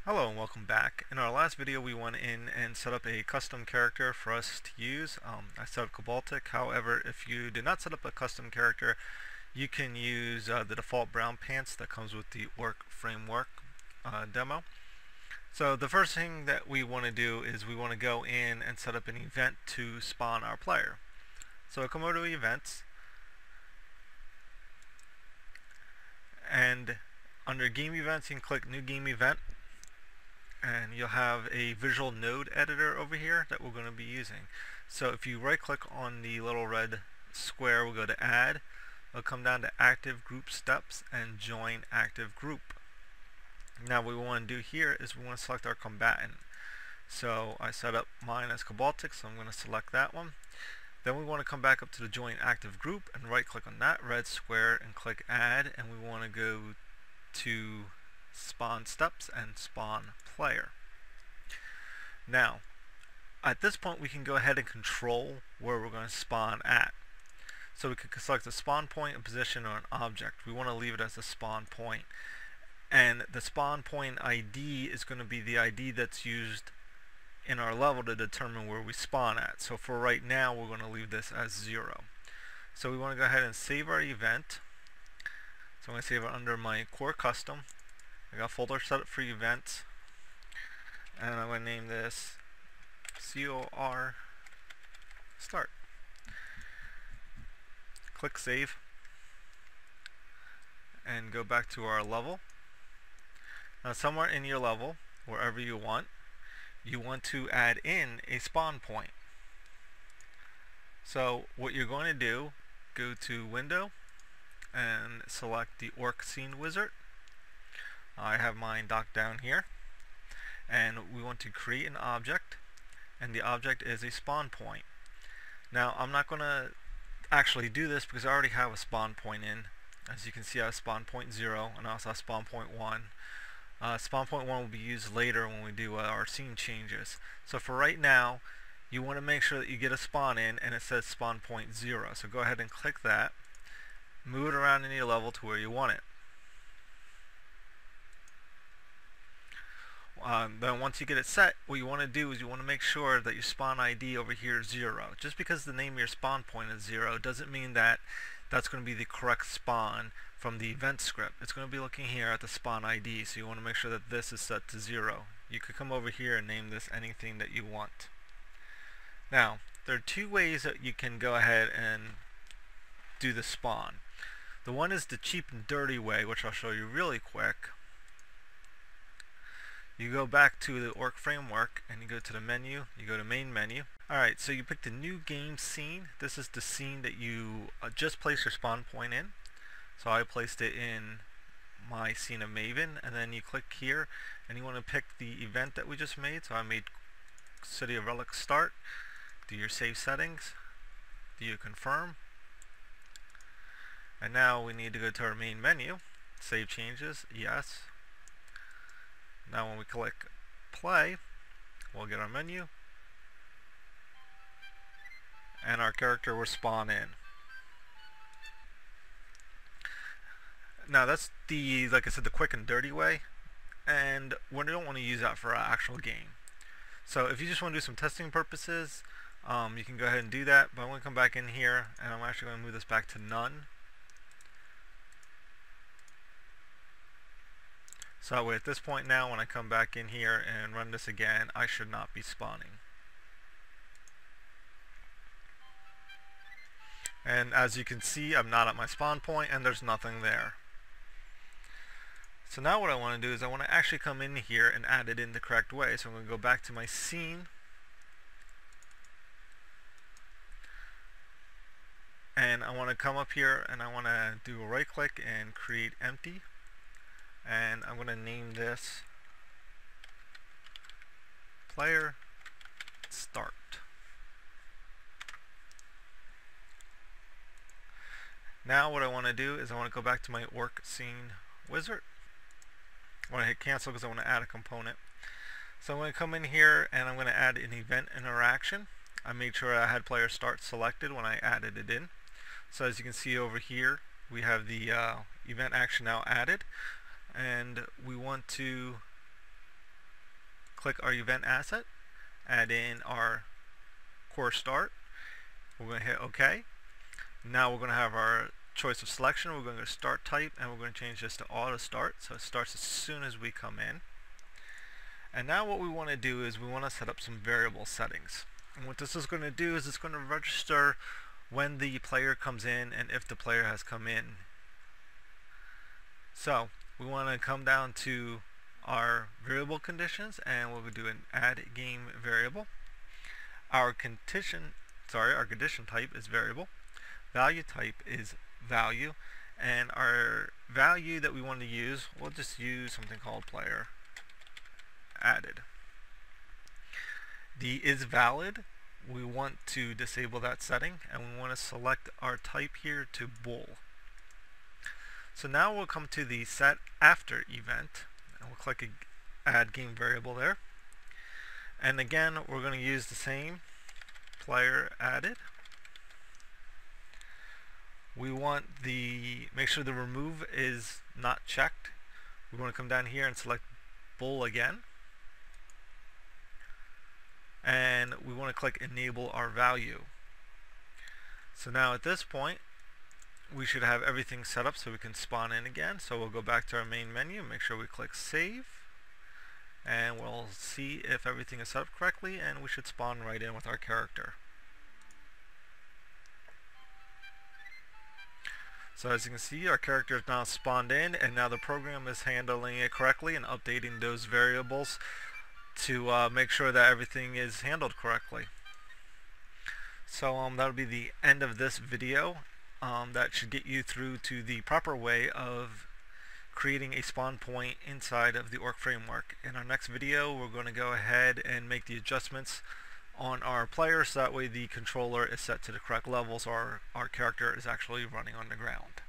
Hello and welcome back. In our last video we went in and set up a custom character for us to use. I set up Cabaltic. However, if you did not set up a custom character, you can use the default brown pants that comes with the Orc framework demo. So the first thing that we want to do is we want to go in and set up an event to spawn our player. So come over to events, and under game events you can click new game event, and you'll have a visual node editor over here that we're going to be using. So if you right click on the little red square, we'll go to add. We'll come down to active group steps and join active group. Now what we want to do here is we want to select our combatant. So I set up mine as Cabaltic, so I'm going to select that one. Then we want to come back up to the join active group and right click on that red square and click add, and we want to go to spawn steps and spawn player. Now at this point we can go ahead and control where we're going to spawn at. So we can select a spawn point, a position, or an object. We want to leave it as a spawn point, and the spawn point ID is going to be the ID that's used in our level to determine where we spawn at. So for right now we're going to leave this as 0. So we want to go ahead and save our event. So I'm going to save it under my core custom. I got a folder set up for events, and I'm going to name this COR start. Click save and go back to our level. Now somewhere in your level, wherever you want to add in a spawn point. So what you're going to do, go to window and select the Orc scene wizard. I have mine docked down here, and we want to create an object, and the object is a spawn point. Now I'm not going to actually do this because I already have a spawn point in. As you can see, I have spawn point 0 and I also have spawn point 1. Spawn point 1 will be used later when we do our scene changes. So for right now you want to make sure that you get a spawn in and it says spawn point 0. So go ahead and click that, move it around in your level to where you want it. Then once you get it set, what you want to do is you want to make sure that your spawn ID over here is 0. Just because the name of your spawn point is 0 doesn't mean that that's going to be the correct spawn from the event script. It's going to be looking here at the spawn ID, so you want to make sure that this is set to 0. You could come over here and name this anything that you want. Now there are two ways that you can go ahead and do the spawn. The one is the cheap and dirty way, which I'll show you really quick. You go back to the Orc framework and you go to the menu, you go to main menu. Alright, so you pick the new game scene. This is the scene that you just placed your spawn point in. So I placed it in my scene of Maven, and then you click here and you want to pick the event that we just made. So I made City of Relics start. Do your save settings, do you confirm, and now we need to go to our main menu, save changes, yes. Now when we click play, we'll get our menu and our character will spawn in. Now that's the, like I said, the quick and dirty way, and we don't want to use that for our actual game. So if you just want to do some testing purposes, you can go ahead and do that, but I'm going to come back in here and I'm actually going to move this back to none. So that way at this point now, when I come back in here and run this again, I should not be spawning. And as you can see, I'm not at my spawn point and there's nothing there. So now what I want to do is I want to actually come in here and add it in the correct way. So I'm going to go back to my scene. And I want to come up here and I want to do a right click and create empty. And I'm going to name this player start. Now what I want to do is I want to go back to my Orc scene wizard. I want to hit cancel because I want to add a component. So I'm going to come in here and I'm going to add an event interaction. I made sure I had player start selected when I added it in. So as you can see over here, we have the event action now added, and we want to click our event asset, add in our core start. We're going to hit OK. Now we're going to have our choice of selection. We're going to go to start type, and we're going to change this to auto start, so it starts as soon as we come in. And now what we want to do is we want to set up some variable settings. And what this is going to do is it's going to register when the player comes in and if the player has come in. So we want to come down to our variable conditions, and we'll do an add game variable. Our condition type is variable. Value type is value, and our value that we want to use, we'll just use something called player added. The is valid, we want to disable that setting, and we want to select our type here to bool. So now we'll come to the set after event, and we'll click add game variable there. And again, we're going to use the same player added. We want make sure the remove is not checked. We want to come down here and select bool again. And we want to click enable our value. So now at this point, we should have everything set up so we can spawn in again. So we'll go back to our main menu, make sure we click save, and we'll see if everything is set up correctly, and we should spawn right in with our character. So as you can see, our character is now spawned in, and now the program is handling it correctly and updating those variables to make sure that everything is handled correctly. So that'll be the end of this video. That should get you through to the proper way of creating a spawn point inside of the Orc framework. In our next video, we're going to go ahead and make the adjustments on our player so that way the controller is set to the correct levels, or our character is actually running on the ground.